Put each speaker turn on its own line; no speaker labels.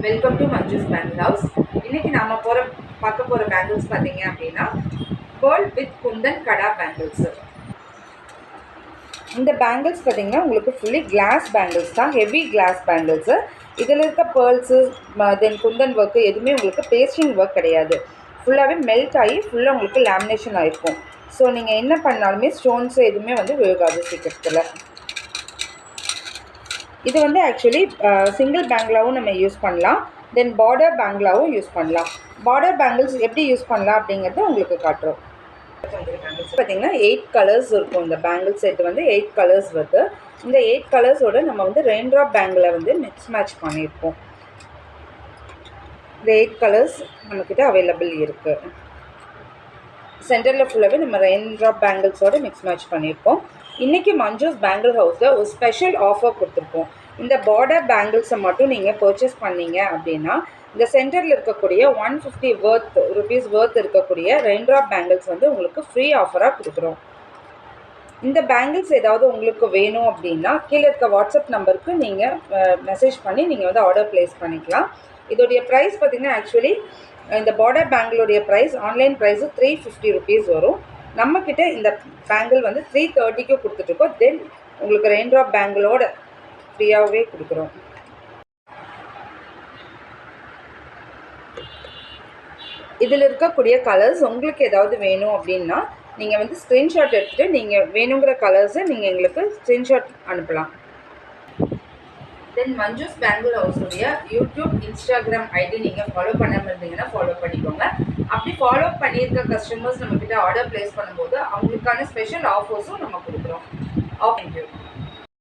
Welcome to Manju's bangle house. இன்னைக்கு நாம பார்க்க போகிற பேங்கிள்ஸ் பார்த்தீங்க அப்படின்னா pearl with Kundan kara bangles. இந்த பேங்கிள்ஸ் பார்த்தீங்கன்னா உங்களுக்கு ஃபுல்லி கிளாஸ் பேங்கிள்ஸ் தான், ஹெவி கிளாஸ் பேங்கிள்ஸு. இதில் இருக்க பேர்ல்ஸு தென் குந்தன் ஒர்க்கு எதுவுமே உங்களுக்கு பேஸ்டிங் ஒர்க் கிடையாது. ஃபுல்லாகவே மெல்ட் ஆகி ஃபுல்லாக உங்களுக்கு லேமினேஷன் ஆகிருக்கும். ஸோ நீங்கள் என்ன பண்ணாலுமே ஸ்டோன்ஸு எதுவுமே விழுகாது சீக்கிரத்தில். இது ஆக்சுவலி சிங்கிள் பேங்கிளாகவும் நம்ம யூஸ் பண்ணலாம், தென் பார்டர் பேங்கிளாகவும் யூஸ் பண்ணலாம். பார்டர் பேங்கிள்ஸ் எப்படி யூஸ் பண்ணலாம் அப்படிங்கிறது உங்களுக்கு காட்டுறோம். பார்த்தீங்கன்னா 8 கலர்ஸ் இருக்கும். இந்த பேங்கிள் செட் 8 கலர்ஸ் வருது. இந்த 8 கலர்ஸோட நம்ம ரெயின் ட்ராப் பேங்கிளை மிக்ஸ் மேட்ச் பண்ணியிருப்போம். இந்த 8 கலர்ஸ் நம்மக்கிட்ட அவைலபிள் இருக்குது. சென்டரில் ஃபுல்லாகவே நம்ம ரெயின் ட்ராப் பேங்கிள்ஸோடு மிக்ஸ் மேட்ச் பண்ணியிருப்போம். இன்றைக்கி மஞ்சூஸ் பேங்கிள் ஹவுஸில் ஒரு ஸ்பெஷல் ஆஃபர் கொடுத்துருப்போம். இந்த பார்டர் பேங்கிள்ஸை மட்டும் நீங்கள் பர்ச்சேஸ் பண்ணீங்க அப்படின்னா இந்த சென்டரில் இருக்கக்கூடிய 150 ருபீஸ் ஒர்த் இருக்கக்கூடிய ரெயின் ட்ராப் பேங்கிள்ஸ் உங்களுக்கு ஃப்ரீ ஆஃபராக கொடுக்குறோம். இந்த பேங்கிள்ஸ் ஏதாவது உங்களுக்கு வேணும் அப்படின்னா கீழே இருக்க வாட்ஸ்அப் நம்பருக்கு நீங்கள் மெசேஜ் பண்ணி நீங்கள் ஆர்டர் ப்ளேஸ் பண்ணிக்கலாம். இதோடைய ப்ரைஸ் பார்த்திங்கன்னா ஆக்சுவலி இந்த பார்டர் பேங்கிளுடைய ப்ரைஸ் ஆன்லைன் ப்ரைஸு 350 ருபீஸ் வரும். நம்மக்கிட்ட இந்த பேங்கிள் 330க்கு கொடுத்துட்ருக்கோம். தென் உங்களுக்கு ரெயின் ட்ராப் பேங்கிளோட ஃப்ரீயாகவே கொடுக்குறோம். இதில் இருக்கக்கூடிய கலர்ஸ் உங்களுக்கு ஏதாவது வேணும் அப்படின்னா நீங்கள் ஸ்க்ரீன்ஷாட் எடுத்துகிட்டு நீங்கள் வேணுங்கிற கலர்ஸை நீங்கள் எங்களுக்கு ஸ்க்ரீன்ஷாட் அனுப்பலாம். தென் மஞ்சூஸ் பேங்கிள் ஹவுஸுடைய யூடியூப், இன்ஸ்டாகிராம் ஐடி நீங்கள் ஃபாலோ பண்ணாமல் இருந்தீங்கன்னா ஃபாலோ பண்ணிக்கோங்க. அப்படி ஃபாலோ பண்ணியிருக்க கஸ்டமர்ஸ் நம்மக்கிட்ட ஆர்டர் ப்ளேஸ் பண்ணும்போது அவங்களுக்கான ஸ்பெஷல் ஆஃபர்ஸும் நம்ம கொடுக்குறோம். தேங்க்யூ.